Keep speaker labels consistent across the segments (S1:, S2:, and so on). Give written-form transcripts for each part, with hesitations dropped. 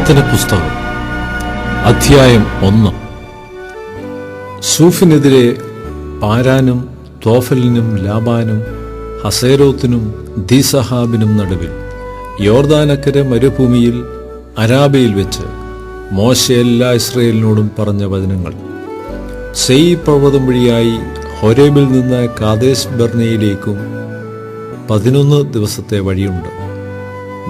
S1: ആവർത്തന പുസ്തകം അധ്യായം 1. സൂഫിനെതിരെ പാരാനും തോഫലിനും ലാബാനും ഹസേരോത്തിനും ദീസഹാബിനും നടുവിൽ യോർദാനക്കരെ മരുഭൂമിയിൽ അരാബയിൽ വെച്ച് മോശെ എല്ലാ ഇസ്രായേലിനോടും പറഞ്ഞ വചനങ്ങൾ. സെയീർ പർവ്വതം വഴിയായി ഹോരേബിൽ നിന്ന് കാദേശ് ബർന്നയിലേക്കും 11 ദിവസത്തെ വഴിയുണ്ട്.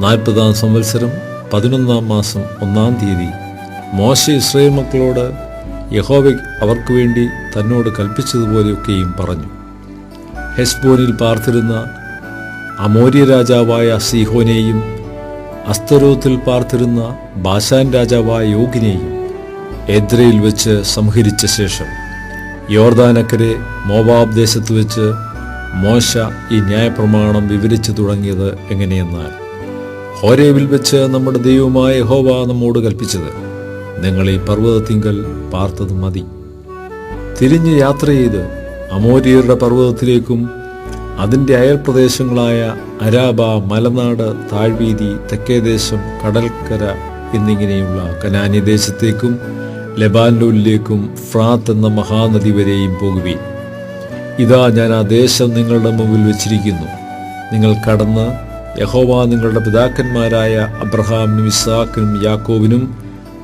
S1: 40-ാം സംവത്സരം 11-ാം മാസം 1-ാം തീയതി മോശെ ഇസ്രായേൽ മക്കളോട് യഹോവ അവർക്ക് വേണ്ടി തന്നോട് കൽപ്പിച്ചതുപോലെയൊക്കെയും പറഞ്ഞു. ഹെസ്ബോനിൽ പാർത്തിരുന്ന അമോര്യ രാജാവായ സീഹോനെയും അസ്തരോത്തിൽ പാർത്തിരുന്ന ബാശാൻ രാജാവായ യോഗിനെയും എദ്രയിൽ വെച്ച് സംഹരിച്ച ശേഷം യോർദാനക്കരെ മോവാബ് ദേശത്ത് വെച്ച് മോശ ഈ ന്യായപ്രമാണം വിവരിച്ചു തുടങ്ങിയത് എങ്ങനെയെന്നാൽ, ഹോരേബിൽ വെച്ച് നമ്മുടെ ദൈവമായ യഹോവ നമ്മോട് കൽപ്പിച്ചത്, നിങ്ങൾ ഈ പർവ്വതത്തിങ്കൽ പാർത്തത് മതി. തിരിഞ്ഞ് യാത്ര ചെയ്ത് അമോര്യരുടെ പർവ്വതത്തിലേക്കും അതിൻ്റെ അയൽപ്രദേശങ്ങളായ അരാബ, മലനാട്, താഴ്വീതി, തെക്കേദേശം, കടൽക്കര എന്നിങ്ങനെയുള്ള കനാന്യ ദേശത്തേക്കും ലെബാനോനിലേക്കും ഫ്രാത്ത് എന്ന മഹാനദി വരെയും പോകുവീൻ. ഇതാ, ഞാൻ ആ ദേശം നിങ്ങളുടെ മുമ്പിൽ വെച്ചിരിക്കുന്നു. നിങ്ങൾ കടന്ന് യഹോവ നിങ്ങളുടെ പിതാക്കന്മാരായ അബ്രഹാമിനും ഇസ്ഹാക്കിനും യാക്കോബിനും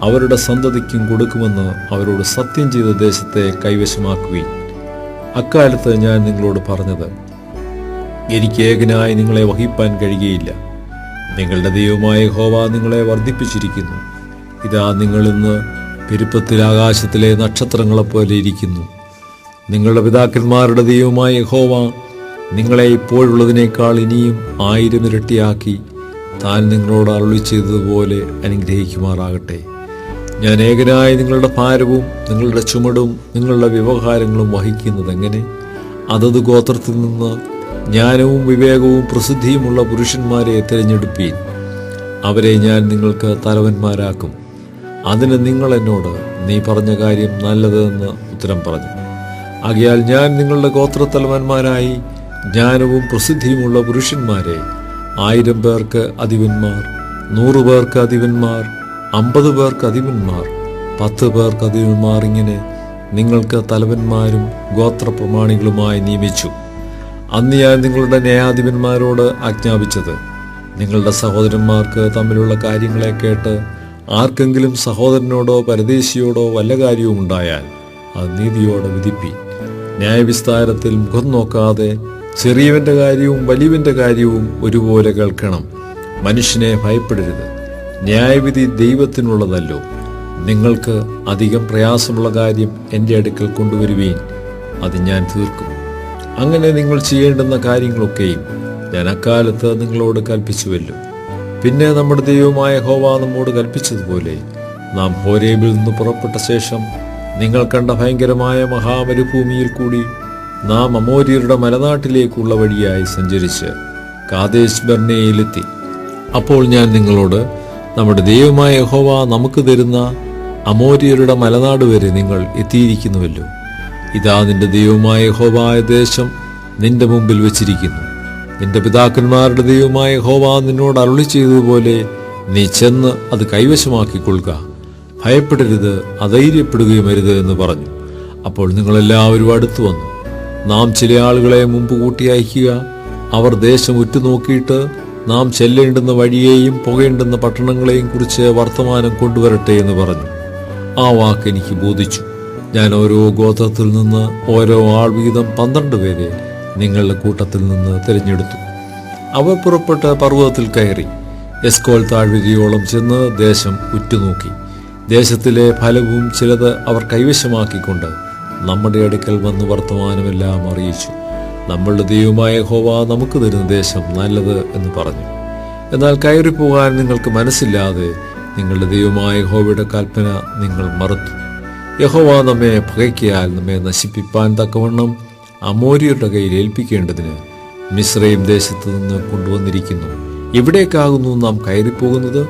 S1: അവരുടെ സന്തതിക്കും കൊടുക്കുമെന്ന് അവരോട് സത്യം ചെയ്ത ദേശത്തെ കൈവശമാക്കുകയും. അക്കാലത്ത് ഞാൻ നിങ്ങളോട് പറഞ്ഞത്, എനിക്ക് ഏകനായി നിങ്ങളെ വഹിപ്പാൻ കഴിയുകയില്ല. നിങ്ങളുടെ ദൈവമായ യഹോവ നിങ്ങളെ വർദ്ധിപ്പിച്ചിരിക്കുന്നു. ഇതാ, നിങ്ങളിന്ന് പെരുപ്പത്തിൽ ആകാശത്തിലെ നക്ഷത്രങ്ങളെപ്പോലെ ഇരിക്കുന്നു. നിങ്ങളുടെ പിതാക്കന്മാരുടെ ദൈവമായ യഹോവ നിങ്ങളെ ഇപ്പോഴുള്ളതിനേക്കാൾ ഇനിയും 1000 ഇരട്ടിയാക്കി താൻ നിങ്ങളോട് അരുളി ചെയ്തതുപോലെ അനുഗ്രഹിക്കുമാറാകട്ടെ. ഞാൻ ഏകനായി നിങ്ങളുടെ ഭാരവും നിങ്ങളുടെ ചുമടും നിങ്ങളുടെ വ്യവഹാരങ്ങളും വഹിക്കുന്നത് എങ്ങനെ? അതത് ഗോത്രത്തിൽ നിന്ന് ജ്ഞാനവും വിവേകവും പ്രസിദ്ധിയുമുള്ള പുരുഷന്മാരെ തിരഞ്ഞെടുപ്പീൻ. അവരെ ഞാൻ നിങ്ങൾക്ക് തലവന്മാരാക്കും. അതിന് നിങ്ങൾ എന്നോട്, നീ പറഞ്ഞ കാര്യം നല്ലതെന്ന് ഉത്തരം പറഞ്ഞു. ആകയാൽ ഞാൻ നിങ്ങളുടെ ഗോത്രത്തലവന്മാരായി ജ്ഞാനവും പ്രസിദ്ധിയുമുള്ള പുരുഷന്മാരെ 1000 പേർക്ക് അധിപന്മാർ, 100 പേർക്ക് അധിപന്മാർ, 50 പേർക്ക് അധിപന്മാർ, 10 പേർക്ക് അധിപന്മാർ, ഇങ്ങനെ നിങ്ങൾക്ക് തലവന്മാരും ഗോത്രപ്രമാണികളുമായി നിയമിച്ചു. അന്ന് ഞാൻ നിങ്ങളുടെ ന്യായാധിപന്മാരോട് ആജ്ഞാപിച്ചത്, നിങ്ങളുടെ സഹോദരന്മാർക്ക് തമ്മിലുള്ള കാര്യങ്ങളെ കേട്ട് ആർക്കെങ്കിലും സഹോദരനോടോ പരദേശിയോടോ വല്ല കാര്യവും ഉണ്ടായാൽ അത് നീതിയോടെ വിധിപ്പീൻ. ന്യായവിസ്താരത്തിൽ മുഖം നോക്കാതെ ചെറിയവന്റെ കാര്യവും വലിയവന്റെ കാര്യവും ഒരുപോലെ കേൾക്കണം. മനുഷ്യനെ ഭയപ്പെടരുത്. ന്യായവിധി ദൈവത്തിനുള്ളതല്ലോ. നിങ്ങൾക്ക് അധികം പ്രയാസമുള്ള കാര്യം എൻ്റെ അടുക്കൽ കൊണ്ടുവരുവീൻ, അത് ഞാൻ തീർക്കും. അങ്ങനെ നിങ്ങൾ ചെയ്യേണ്ടുന്ന കാര്യങ്ങളൊക്കെയും ഞാൻ അക്കാലത്ത് നിങ്ങളോട് കൽപ്പിച്ചുവല്ലോ. പിന്നെ നമ്മുടെ ദൈവമായ യഹോവ നമ്മോട് കൽപ്പിച്ചതുപോലെ നാം ഹോരേബിൽ നിന്ന് പുറപ്പെട്ട ശേഷം നിങ്ങൾ കണ്ട ഭയങ്കരമായ മഹാമരുഭൂമിയിൽ കൂടി നാം അമോര്യരുടെ മലനാട്ടിലേക്കുള്ള വഴിയായി സഞ്ചരിച്ച് കാദേശ് ബർന്നയിലെത്തി. അപ്പോൾ ഞാൻ നിങ്ങളോട്, നമ്മുടെ ദൈവമായ യഹോവ നമുക്ക് തരുന്ന അമോര്യരുടെ മലനാട് വരെ നിങ്ങൾ എത്തിയിരിക്കുന്നുവല്ലോ. ഇതാ, നിന്റെ ദൈവമായ യഹോവയായ ദേശം നിന്റെ മുമ്പിൽ വച്ചിരിക്കുന്നു. നിന്റെ പിതാക്കന്മാരുടെ ദൈവമായ യഹോവ നിന്നോട് അരുളി ചെയ്തതുപോലെ നീ ചെന്ന് അത് കൈവശമാക്കിക്കൊള്ളുക. ഭയപ്പെടരുത്, അധൈര്യപ്പെടുകയും അരുത് എന്ന് പറഞ്ഞു. അപ്പോൾ നിങ്ങളെല്ലാവരും അടുത്തു വന്നു. നാം ചില ആളുകളെ മുമ്പ് കൂട്ടി അയക്കുക. അവർ ദേശം ഉറ്റുനോക്കിയിട്ട് നാം ചെല്ലേണ്ടുന്ന വഴിയെയും പുകയേണ്ടുന്ന പട്ടണങ്ങളെയും കുറിച്ച് വർത്തമാനം കൊണ്ടുവരട്ടെ എന്ന് പറഞ്ഞു. ആ വാക്ക് എനിക്ക് ബോധിച്ചു. ഞാൻ ഓരോ ഗോത്രത്തിൽ നിന്ന് ഓരോ ആൾ വീതം 12 പേരെ നിങ്ങളുടെ കൂട്ടത്തിൽ നിന്ന് തിരഞ്ഞെടുത്തു. അവർ പുറപ്പെട്ട് പർവ്വതത്തിൽ കയറി എസ്കോൽ താഴ്വരയോളം ചെന്ന് ദേശം ഉറ്റുനോക്കി. ദേശത്തിലെ ഫലവും ചിലത് അവർ കൈവശമാക്കിക്കൊണ്ട് നമ്മുടെ അടുക്കൽ വന്ന് വർത്തമാനമെല്ലാം അറിയിച്ചു. നമ്മളുടെ ദൈവമായ യഹോവ നമുക്ക് തരുന്ന ദേശം നല്ലത് എന്ന് പറഞ്ഞു. എന്നാൽ കയറിപ്പോകാൻ നിങ്ങൾക്ക് മനസ്സില്ലാതെ നിങ്ങളുടെ ദൈവമായ യഹോവയുടെ കൽപ്പന നിങ്ങൾ മറുത്തു. യഹോവ നമ്മെ പകയ്ക്കയാൽ നമ്മെ നശിപ്പിപ്പാൻ തക്കവണ്ണം അമോര്യരുടെ കയ്യിൽ ഏൽപ്പിക്കേണ്ടതിന് മിസ്രയീം ദേശത്ത് നിന്ന് കൊണ്ടുവന്നിരിക്കുന്നു. എവിടേക്കാകുന്നു നാം കയറിപ്പോകുന്നത്?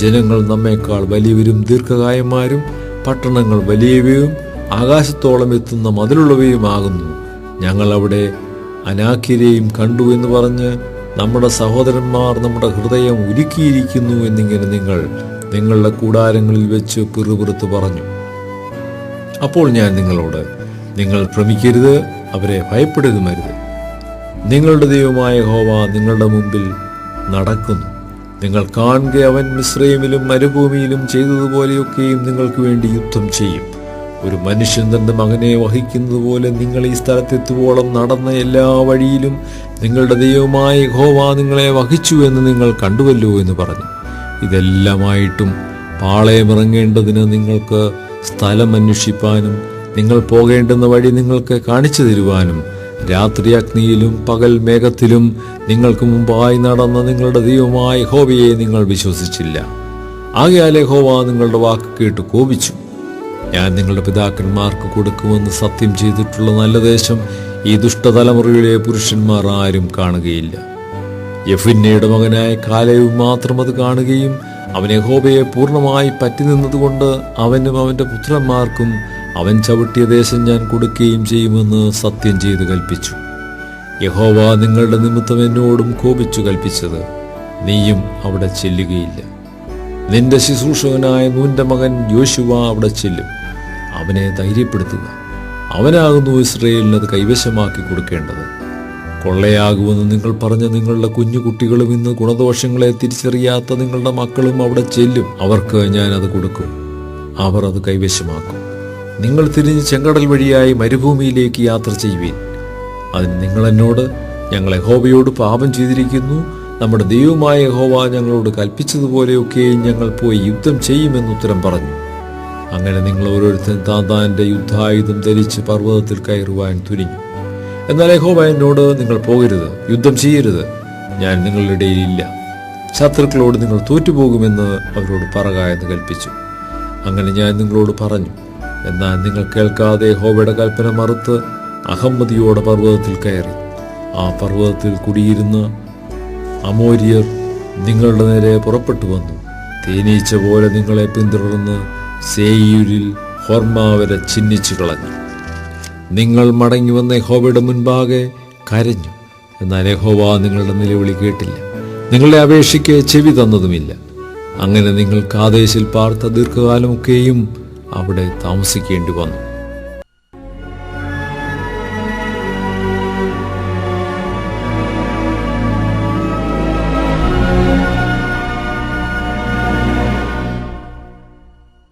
S1: ജനങ്ങൾ നമ്മേക്കാൾ വലിയവരും ദീർഘകായന്മാരും പട്ടണങ്ങൾ വലിയവയും ആകാശത്തോളം എത്തുന്ന മതിലുള്ളവയുമാകുന്നു. ഞങ്ങൾ അവിടെ അനാക്യരെയും കണ്ടു എന്ന് പറഞ്ഞ് നമ്മുടെ സഹോദരന്മാർ നമ്മുടെ ഹൃദയം ഉരുക്കിയിരിക്കുന്നു എന്നിങ്ങനെ നിങ്ങൾ നിങ്ങളുടെ കൂടാരങ്ങളിൽ വെച്ച് പിറുപിറുത്ത് പറഞ്ഞു. അപ്പോൾ ഞാൻ നിങ്ങളോട്, നിങ്ങൾ ഭ്രമിക്കരുത്, അവരെ ഭയപ്പെടുകയുമരുത്. നിങ്ങളുടെ ദൈവമായ യഹോവ നിങ്ങളുടെ മുമ്പിൽ നടക്കുന്നു. നിങ്ങൾ കാണുക, അവൻ മിസ്രയീമിലും മരുഭൂമിയിലും ചെയ്തതുപോലെയൊക്കെയും നിങ്ങൾക്ക് വേണ്ടി യുദ്ധം ചെയ്യും. ഒരു മനുഷ്യൻ തന്റെ മകനെ വഹിക്കുന്നത് പോലെ നിങ്ങൾ ഈ സ്ഥലത്തെത്തുവോളം നടന്ന എല്ലാ വഴിയിലും നിങ്ങളുടെ ദൈവമായ യഹോവ നിങ്ങളെ വഹിച്ചു എന്ന് നിങ്ങൾ കണ്ടുവല്ലോ എന്ന് പറഞ്ഞു. ഇതെല്ലാമായിട്ടും പാളയമിറങ്ങേണ്ടതിന് നിങ്ങൾക്ക് സ്ഥലം അന്വേഷിപ്പാനും നിങ്ങൾ പോകേണ്ടുന്ന വഴി നിങ്ങൾക്ക് കാണിച്ചു തരുവാനും രാത്രി അഗ്നിയിലും പകൽ മേഘത്തിലും നിങ്ങൾക്ക് മുമ്പായി നടന്ന നിങ്ങളുടെ ദൈവമായ യഹോവയെ നിങ്ങൾ വിശ്വസിച്ചില്ല. ആകയാൽ യഹോവ നിങ്ങളുടെ വാക്ക് കേട്ട് കോപിച്ചു. ഞാൻ നിങ്ങളുടെ പിതാക്കന്മാർക്ക് കൊടുക്കുമെന്ന് സത്യം ചെയ്തിട്ടുള്ള നല്ല ദേശം ഈ ദുഷ്ടതലമുറയിലെ പുരുഷന്മാർ ആരും കാണുകയില്ല. യെഫുന്നയുടെ മകനായ കാലേബ് മാത്രം അത് കാണുകയും അവൻ യഹോവയെ പൂർണ്ണമായി പറ്റി നിന്നതുകൊണ്ട് അവനും അവന്റെ പുത്രന്മാർക്കും അവൻ ചവിട്ടിയ ദേശം ഞാൻ കൊടുക്കുകയും ചെയ്യുമെന്ന് സത്യം ചെയ്ത് കൽപ്പിച്ചു. യഹോവ നിങ്ങളുടെ നിമിത്തം എന്നോടും കോപിച്ചു കൽപ്പിച്ചത്, നീയും അവിടെ ചെല്ലുകയില്ല. നിന്റെ ശുശ്രൂഷകനായ നൂന്റെ മകൻ യോശുവ അവിടെ ചെല്ലും. അവനെ ധൈര്യപ്പെടുത്തുക. അവനാകുന്നു ഇസ്രയേലിന് അത് കൈവശമാക്കി കൊടുക്കേണ്ടത്. കൊള്ളയാകുമെന്ന് നിങ്ങൾ പറഞ്ഞ നിങ്ങളുടെ കുഞ്ഞുകുട്ടികളും ഇന്ന് ഗുണദോഷങ്ങളെ തിരിച്ചറിയാത്ത നിങ്ങളുടെ മക്കളും അവിടെ ചെല്ലും. അവർക്ക് ഞാൻ അത് കൊടുക്കും. അവർ അത് കൈവശമാക്കും. നിങ്ങൾ തിരിഞ്ഞ് ചെങ്കടൽ വഴിയായി മരുഭൂമിയിലേക്ക് യാത്ര ചെയ്യുവീൻ. അതിന് നിങ്ങൾ എന്നോട്, ഞങ്ങൾ യഹോവയോട് പാപം ചെയ്തിരിക്കുന്നു, നമ്മുടെ ദൈവമായ യഹോവ ഞങ്ങളോട് കൽപ്പിച്ചതുപോലെയൊക്കെ ഞങ്ങൾ പോയി യുദ്ധം ചെയ്യുമെന്ന് ഉത്തരം പറഞ്ഞു. അങ്ങനെ നിങ്ങൾ ഓരോരുത്തൻ താന്താന്റെ യുദ്ധായുധം ധരിച്ച് പർവ്വതത്തിൽ കയറുവാൻ തുനിഞ്ഞു. എന്നാൽ യഹോവ എന്നോട്, നിങ്ങൾ പോകരുത്, യുദ്ധം ചെയ്യരുത്, ഞാൻ നിങ്ങളുടെ ഇടയിലില്ല. ശത്രുക്കളോട് നിങ്ങൾ തോറ്റുപോകുമെന്ന് അവരോട് പറക എന്ന് കൽപ്പിച്ചു. അങ്ങനെ ഞാൻ നിങ്ങളോട് പറഞ്ഞു. എന്നാൽ നിങ്ങൾ കേൾക്കാതെ യഹോവയുടെ കൽപ്പന മറുത്ത് അഹമ്മദിയോടെ പർവ്വതത്തിൽ കയറി. ആ പർവ്വതത്തിൽ കുടിയിരുന്ന അമോര്യർ നിങ്ങളുടെ നേരെ പുറപ്പെട്ടു വന്നു. തേനീച്ച പോലെ നിങ്ങളെ പിന്തുടർന്ന് സേയീരിൽ ഹോർമ വരെ ചിഹ്നിച്ചു കളഞ്ഞു. നിങ്ങൾ മടങ്ങി വന്ന യഹോവയുടെ മുൻപാകെ കരഞ്ഞു. എന്നാൽ യഹോവ നിങ്ങളുടെ നിലവിളി കേട്ടില്ല, നിങ്ങളുടെ അപേക്ഷയ്ക്ക് ചെവി തന്നതുമില്ല. അങ്ങനെ നിങ്ങൾ കാദേശിൽ പാർത്ത ദീർഘകാലമൊക്കെയും അവിടെ താമസിക്കേണ്ടി വന്നു.